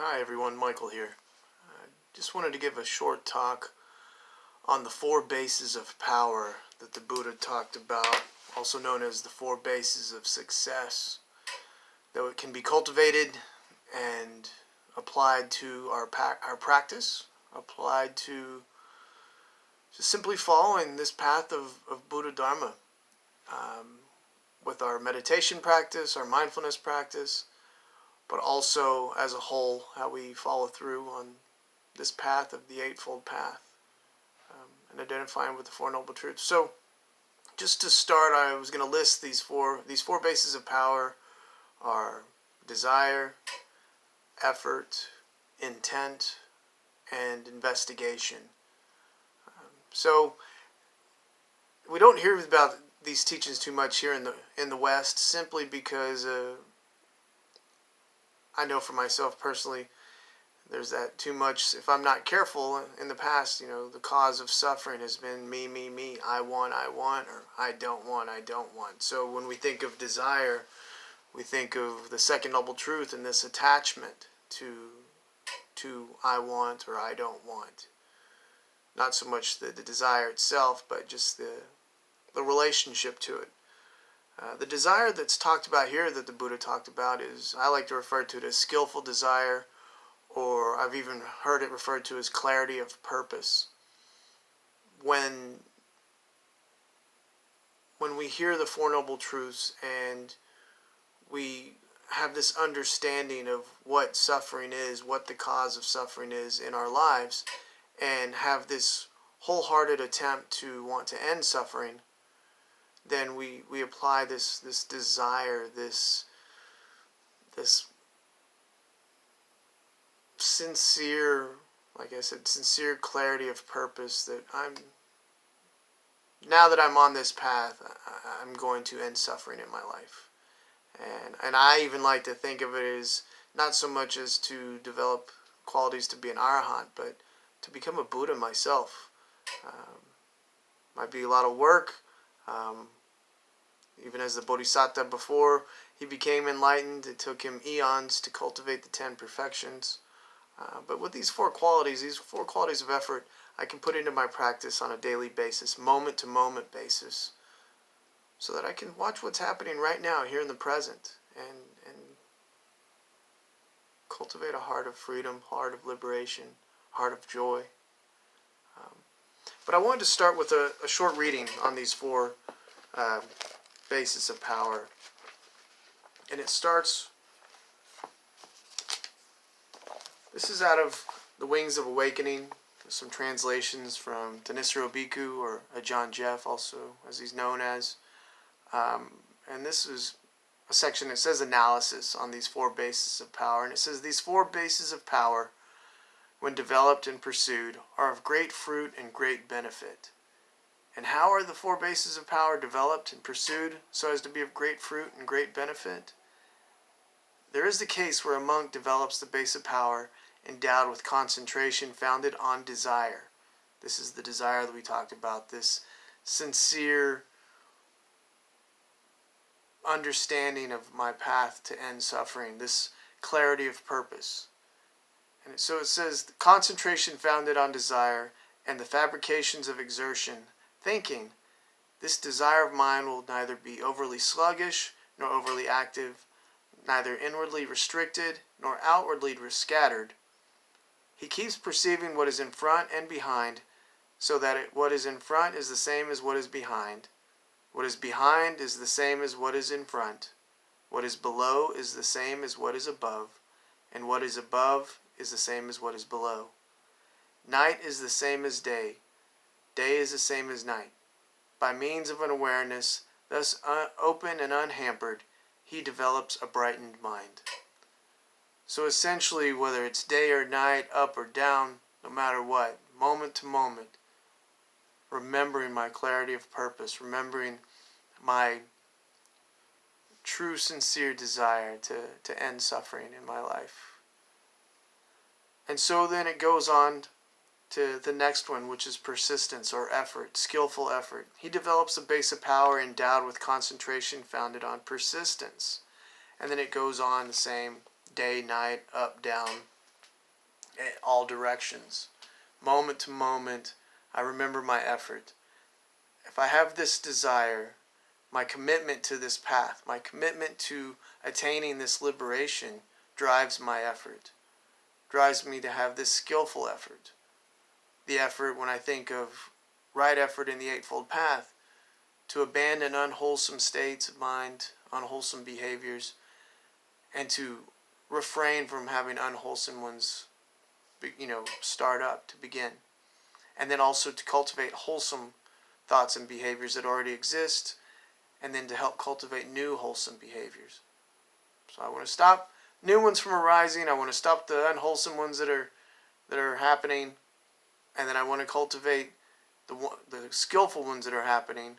Hi everyone, Michael here. Just wanted to give a short talk on the four bases of power that the Buddha talked about, also known as the four bases of success, that it can be cultivated and applied to our practice, applied to just simply following this path of Buddha Dharma with our meditation practice, our mindfulness practice, but also as a whole, how we follow through on this path of the Eightfold Path, and identifying with the Four Noble Truths. So, just to start, I was going to list these four bases of power are desire, effort, intent, and investigation. So, we don't hear about these teachings too much here in the West, simply because I know for myself personally, there's that too much. If I'm not careful, in the past, the cause of suffering has been me, I want, or I don't want. So when we think of desire, we think of the second noble truth and this attachment to I want or I don't want. Not so much the desire itself, but just the relationship to it. The desire that's talked about here, that the Buddha talked about, is, I like to refer to it as skillful desire, or I've even heard it referred to as clarity of purpose. When we hear the Four Noble Truths and we have this understanding of what suffering is, what the cause of suffering is in our lives, and have this wholehearted attempt to want to end suffering, then we apply this desire, this sincere, like I said, sincere clarity of purpose that now that I'm on this path, I'm going to end suffering in my life. And I even like to think of it as not so much as to develop qualities to be an arahant, but to become a Buddha myself. Might be a lot of work. Even as the Bodhisattva before he became enlightened, it took him eons to cultivate the 10 perfections. But with these four qualities of effort, I can put into my practice on a daily basis, moment-to-moment basis, so that I can watch what's happening right now, here in the present, and cultivate a heart of freedom, heart of liberation, heart of joy. But I wanted to start with a short reading on these four bases of power. And it starts, this is out of The Wings of Awakening, some translations from Thanissaro Bhikkhu, or Ajahn Jeff, also as he's known as. And this is a section that says analysis on these four bases of power. And it says, these four bases of power, when developed and pursued, are of great fruit and great benefit. And how are the four bases of power developed and pursued so as to be of great fruit and great benefit? There is the case where a monk develops the base of power endowed with concentration founded on desire. This is the desire that we talked about, this sincere understanding of my path to end suffering, this clarity of purpose. And so it says, concentration founded on desire and the fabrications of exertion, thinking, this desire of mine will neither be overly sluggish nor overly active, neither inwardly restricted nor outwardly scattered. He keeps perceiving what is in front and behind, so that what is in front is the same as what is behind. What is behind is the same as what is in front. What is below is the same as what is above, and what is above is the same as what is below. Night is the same as day. Day is the same as night. By means of an awareness, thus open and unhampered, he develops a brightened mind. So essentially, whether it's day or night, up or down, no matter what, moment to moment, remembering my clarity of purpose, remembering my true, sincere desire to end suffering in my life. And so then it goes on to the next one, which is persistence or effort, skillful effort. He develops a base of power endowed with concentration founded on persistence. And then it goes on the same day, night, up, down, in all directions. Moment to moment, I remember my effort. If I have this desire, my commitment to this path, my commitment to attaining this liberation drives my effort, drives me to have this skillful effort. The effort, when I think of right effort in the Eightfold Path, to abandon unwholesome states of mind, unwholesome behaviors, and to refrain from having unwholesome ones, start up, to begin. And then also to cultivate wholesome thoughts and behaviors that already exist, and then to help cultivate new wholesome behaviors. So I want to stop new ones from arising. I want to stop the unwholesome ones that are happening, and then I want to cultivate the skillful ones that are happening,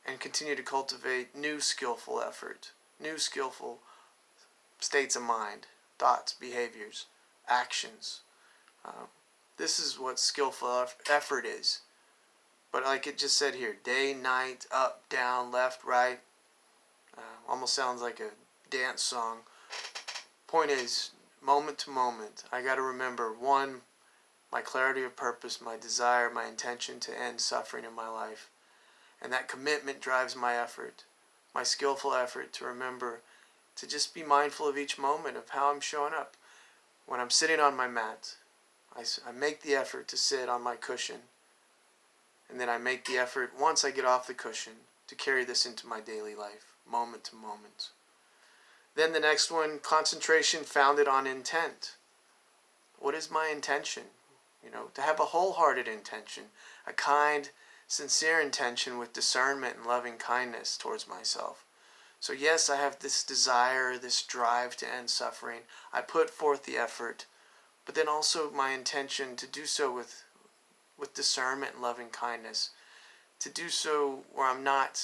and continue to cultivate new skillful effort, new skillful states of mind, thoughts, behaviors, actions. This is what skillful effort is. But like it just said here, day, night, up, down, left, right. Almost sounds like a dance song. Point is, moment to moment, I got to remember, one, my clarity of purpose, my desire, my intention to end suffering in my life. And that commitment drives my effort, my skillful effort to remember to just be mindful of each moment of how I'm showing up. When I'm sitting on my mat, I make the effort to sit on my cushion. And then I make the effort, once I get off the cushion, to carry this into my daily life, moment to moment. Then the next one, concentration founded on intent. What is my intention? To have a wholehearted intention, a kind, sincere intention with discernment and loving kindness towards myself. So yes, I have this desire, this drive to end suffering. I put forth the effort, but then also my intention to do so with discernment and loving kindness. To do so where I'm not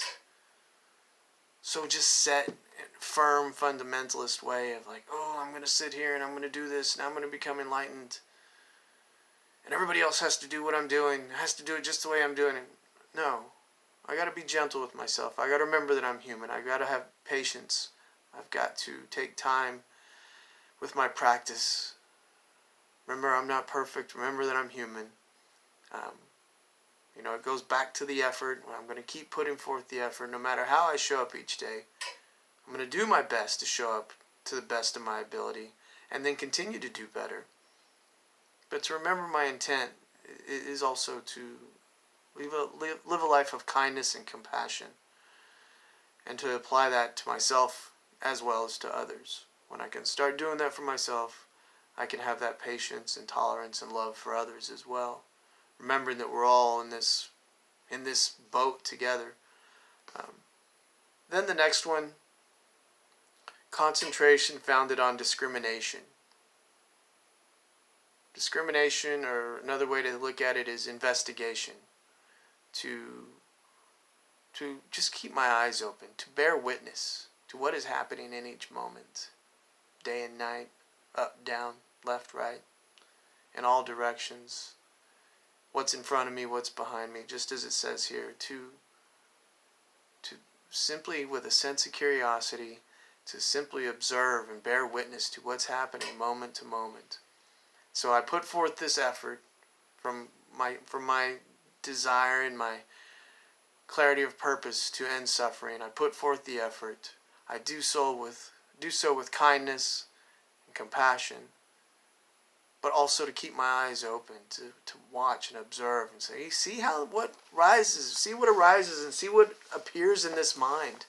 so just set, firm, fundamentalist way of like, oh, I'm going to sit here and I'm going to do this and I'm going to become enlightened. And everybody else has to do what I'm doing, has to do it just the way I'm doing it. No. I got to be gentle with myself. I got to remember that I'm human. I got to have patience. I've got to take time with my practice. Remember, I'm not perfect. Remember that I'm human. It goes back to the effort. I'm going to keep putting forth the effort no matter how I show up each day. I'm going to do my best to show up to the best of my ability and then continue to do better. But to remember my intent is also to live a life of kindness and compassion, and to apply that to myself as well as to others. When I can start doing that for myself, I can have that patience and tolerance and love for others as well. Remembering that we're all in this boat together. Then the next one, concentration founded on discrimination. Discrimination, or another way to look at it, is investigation. To just keep my eyes open, to bear witness to what is happening in each moment, day and night, up, down, left, right, in all directions. What's in front of me, what's behind me, just as it says here, to simply, with a sense of curiosity, to simply observe and bear witness to what's happening moment to moment. So I put forth this effort from my desire and my clarity of purpose to end suffering. I put forth the effort. I do so with kindness and compassion, but also to keep my eyes open, to watch and observe and say, see what arises and see what appears in this mind.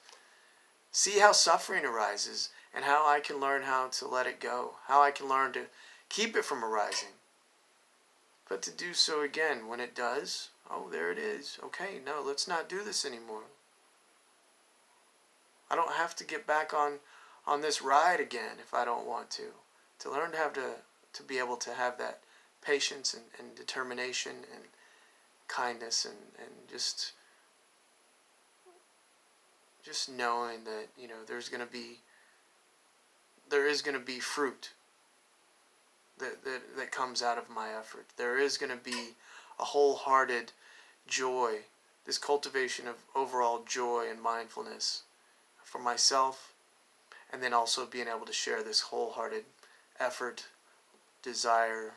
See how suffering arises and how I can learn how to let it go, how I can learn to keep it from arising. But to do so again when it does, oh, there it is. Okay, no, let's not do this anymore. I don't have to get back on this ride again if I don't want to. To learn to have to be able to have that patience and determination and kindness and just knowing that, there is going to be fruit that comes out of my effort. There is going to be a wholehearted joy, this cultivation of overall joy and mindfulness for myself, and then also being able to share this wholehearted effort, desire,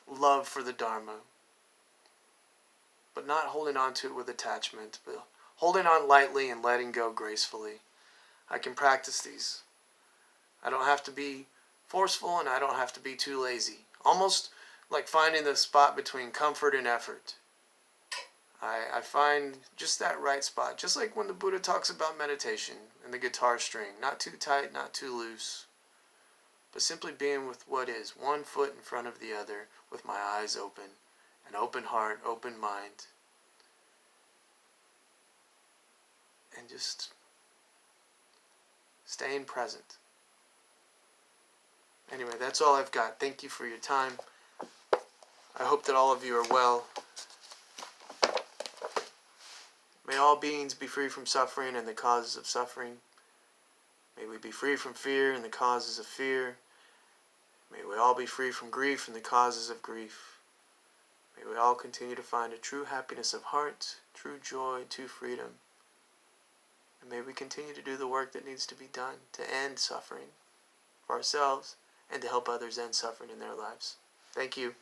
love for the Dharma, but not holding on to it with attachment, but holding on lightly and letting go gracefully. I can practice these. I don't have to be forceful and I don't have to be too lazy. Almost like finding the spot between comfort and effort. I find just that right spot. Just like when the Buddha talks about meditation and the guitar string. Not too tight, not too loose. But simply being with what is, one foot in front of the other, with my eyes open, an open heart, open mind. And just staying present. Anyway, that's all I've got. Thank you for your time. I hope that all of you are well. May all beings be free from suffering and the causes of suffering. May we be free from fear and the causes of fear. May we all be free from grief and the causes of grief. May we all continue to find a true happiness of heart, true joy, true freedom. And may we continue to do the work that needs to be done to end suffering for ourselves and to help others end suffering in their lives. Thank you.